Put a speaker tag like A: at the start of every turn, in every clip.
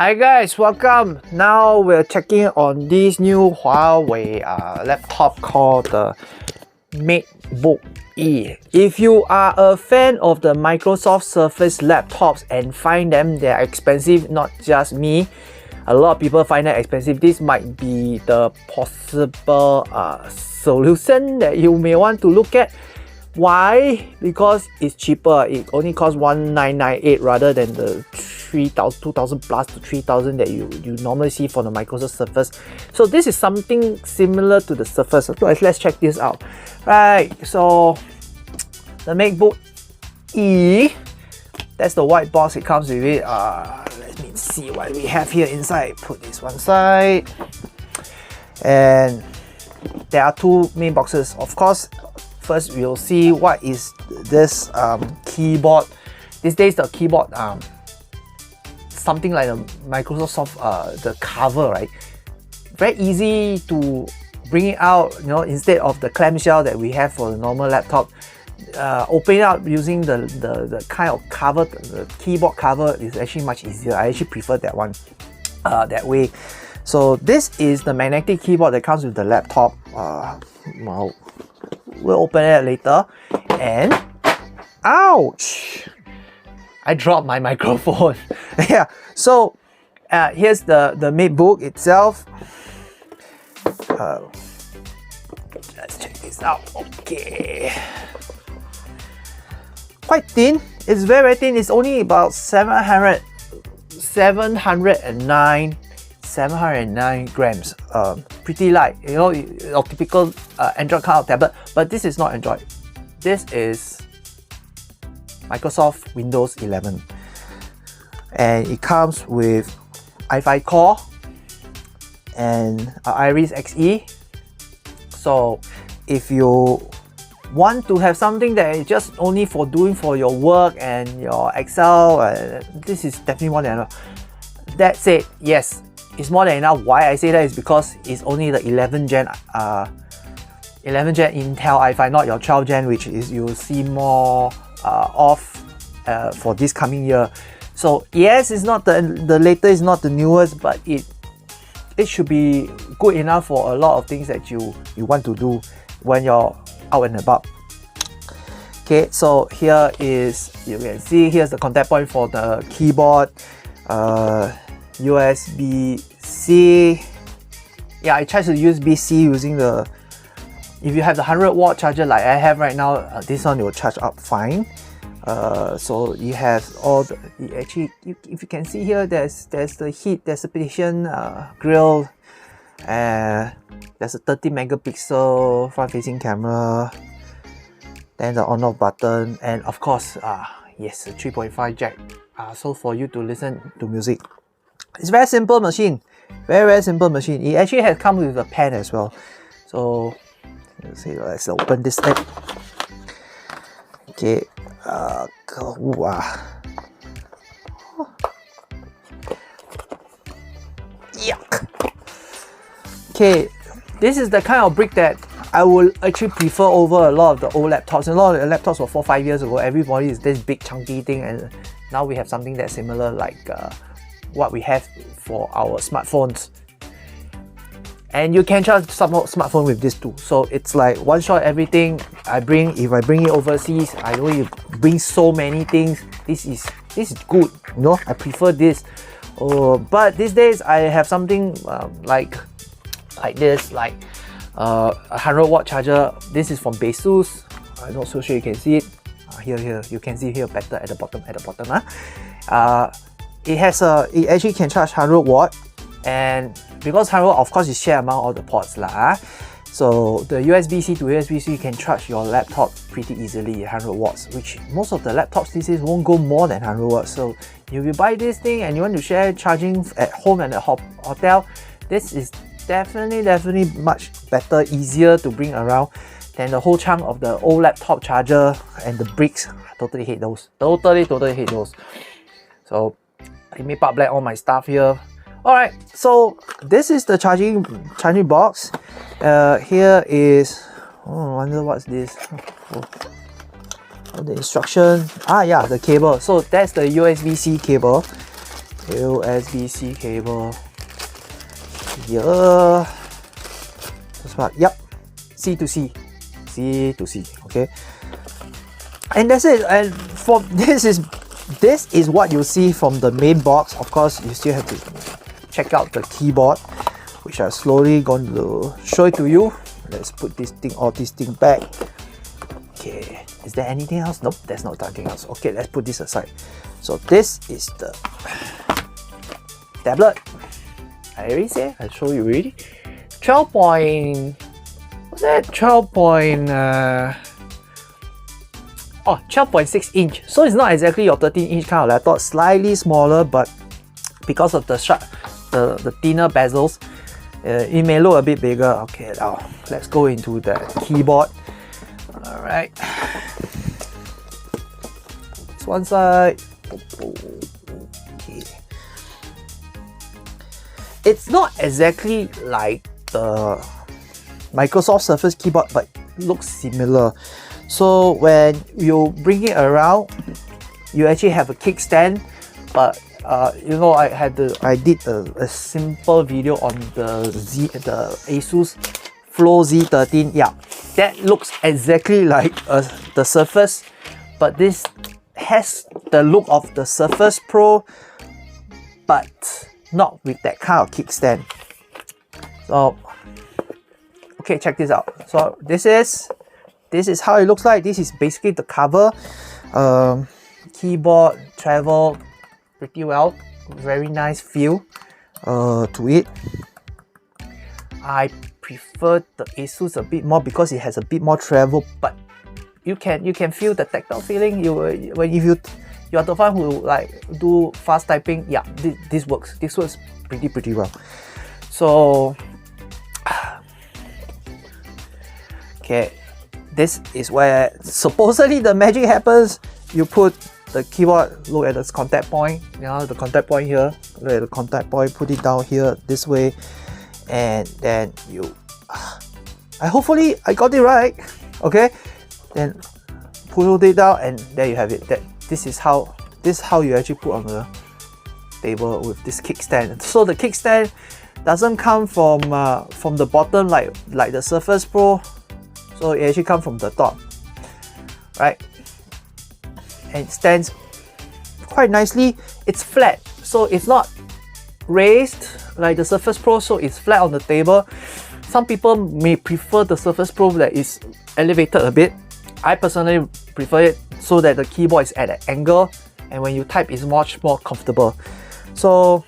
A: Hi guys, welcome. Now we're checking on this new Huawei laptop called the Matebook E. If you are a fan of the Microsoft Surface laptops and find them they're expensive, not just me, a lot of people find that expensive, this might be the possible solution that you may want to look at. Why? Because it's cheaper. It only costs $1,998 rather than the 2,000 plus to 3,000 that you normally see for the Microsoft Surface. So this is something similar to the Surface. So let's check this out. Right, so the Matebook E, that's the white box it comes with it. Let me see what we have here inside. Put this one side. And there are two main boxes. Of course, first we'll see what is this keyboard. These days the keyboard something like the Microsoft the cover, right? Very easy to bring it out, you know, instead of the clamshell that we have for the normal laptop. Open it up using the kind of cover, the keyboard cover is actually much easier. I actually prefer that one that way. So this is the magnetic keyboard that comes with the laptop. Well, we'll open it later. And ouch! I dropped my microphone. Yeah, so here's the Matebook itself. Let's check this out. Okay, quite thin. It's very thin. It's only about 709 grams. Pretty light, you know, a typical Android kind of tablet. But this is not Android. This is Microsoft Windows 11, and it comes with i5 core and Iris Xe. So if you want to have something that is just only for doing for your work and your Excel, this is definitely more than enough. That said, yes, it's more than enough. Why I say that is because it's only the 11th gen Intel i5, not your 12th gen, which is you'll see more for this coming year. So yes, it's not the latest, not the newest, but it should be good enough for a lot of things that you want to do when you're out and about. Okay, so here is, you can see here's the contact point for the keyboard. USB-C. Yeah, I tried to USB-C using the, if you have the 100-watt charger like I have right now, this one will charge up fine. So you have all the, actually, if you can see here, there's the heat dissipation grill, and there's a 30 megapixel front-facing camera, then the on-off button, and of course, yes, a 3.5 jack. So for you to listen to music. It's very simple machine, very simple machine. It actually has come with a pen as well. So let's open this up. Okay, yuck. Okay, this is the kind of brick that I will actually prefer over a lot of the old laptops. A lot of the laptops were 4-5 years ago, everybody is this big chunky thing, and now we have something that's similar like what we have for our smartphones. And you can charge smartphone with this too. So it's like one shot everything. If I bring it overseas, I don't need to bring so many things. This is good, you know. I prefer this. But these days I have something like this, like a 100-watt charger. This is from Asus. I'm not so sure you can see it. Here you can see here better at the bottom. It actually can charge 100 watt, and because 100 watt, of course, is shared among all the ports lah. So the USB-C to USB-C can charge your laptop pretty easily, 100 watts, which most of the laptops these days won't go more than 100 watts. So if you buy this thing and you want to share charging at home and at hotel, this is definitely much better, easier to bring around than the whole chunk of the old laptop charger and the bricks. I totally hate those. Totally hate those. So let me put black on my stuff here. Alright, so this is the charging box. Here is, I wonder what's this. The instruction. Yeah, the cable. So that's the USB-C cable. USB-C cable here. This part, yep, C to C, C to C. Okay, and that's it. And for this is what you see from the main box. Of course, you still have to check out the keyboard, which I'm slowly going to show it to you. Let's put this thing, all this thing back. Okay, is there anything else? Nope, there's not anything else. Okay, let's put this aside. So this is the tablet. I already said, I'll show you already. 12 point, what's that? 12.6 inch. So it's not exactly your 13-inch kind of laptop, slightly smaller, but because of the thinner bezels, it may look a bit bigger. Okay, now let's go into the keyboard. All right, this one side. Okay. It's not exactly like the Microsoft Surface keyboard, but looks similar. So when you bring it around, you actually have a kickstand. But you know, I did a simple video on the Asus Flow Z13. Yeah, that looks exactly like the Surface, but this has the look of the Surface Pro, but not with that kind of kickstand. So okay, check this out. So this is how it looks like. This is basically the cover. Keyboard travel pretty well, very nice feel to it. I prefer the Asus a bit more because it has a bit more travel, but you can feel the tactile feeling. If you are the one who like do fast typing, yeah, this works. This works pretty well. So okay, this is where supposedly the magic happens. You put the keyboard, look at the contact point, the contact point here, look at the contact point, put it down here this way, and then you hopefully I got it right. Okay, then pull it down, and there you have it. This is how you actually put on the table with this kickstand. So the kickstand doesn't come from the bottom like the Surface Pro. So it actually comes from the top, right? And it stands quite nicely. It's flat, so it's not raised like the Surface Pro, so it's flat on the table. Some people may prefer the Surface Pro that is elevated a bit. I personally prefer it so that the keyboard is at an angle, and when you type it's much more comfortable. So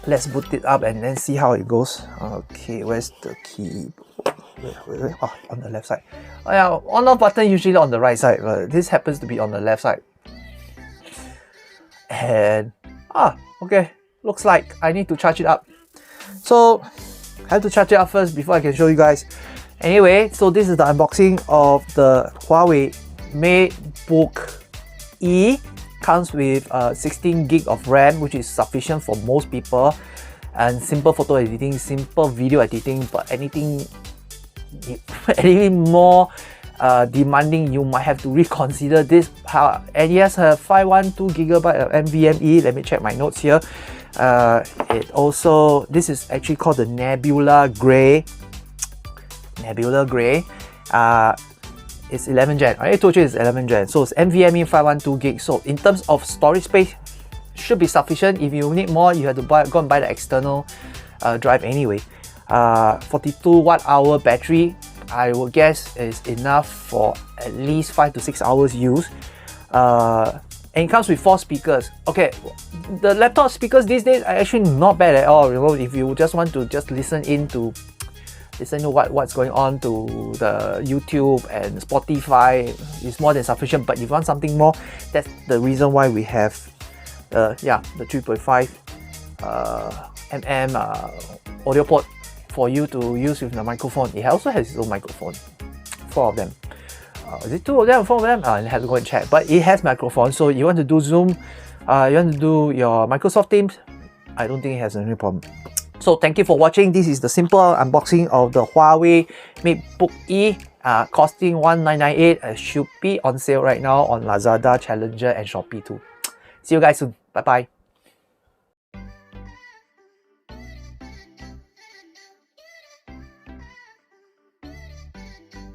A: let's boot it up and then see how it goes. Okay, where's the key? Wait. Oh, on the left side. Oh yeah, on-off button usually on the right side, but this happens to be on the left side. And okay, looks like I need to charge it up. So I have to charge it up first before I can show you guys. Anyway, so this is the unboxing of the Huawei Matebook E. Comes with 16 gig of RAM, which is sufficient for most people, and simple photo editing, simple video editing. But anything more demanding, you might have to reconsider this. And yes, 512 GB of NVMe. Let me check my notes here. It also, this is actually called the Nebula Grey. It's 11 Gen. I told you it's 11 Gen. So it's NVMe 512 gig. So in terms of storage space, should be sufficient. If you need more, you have to go and buy the external drive anyway. 42 watt-hour battery, I would guess is enough for at least 5 to 6 hours use. And it comes with 4 speakers. Okay, the laptop speakers these days are actually not bad at all. You know, if you just want to listen to what's going on to the YouTube and Spotify, is more than sufficient. But if you want something more, that's the reason why we have the 3.5 mm audio port for you to use with the microphone. It also has its own microphone, 4 of them. Is it 2 of them or 4 of them? I have to go and check. But it has microphone, so you want to do Zoom, you want to do your Microsoft Teams, I don't think it has any problem. So thank you for watching. This is the simple unboxing of the Huawei Matebook E, costing $1998. It should be on sale right now on Lazada, Challenger and Shopee too. See you guys soon. Bye bye.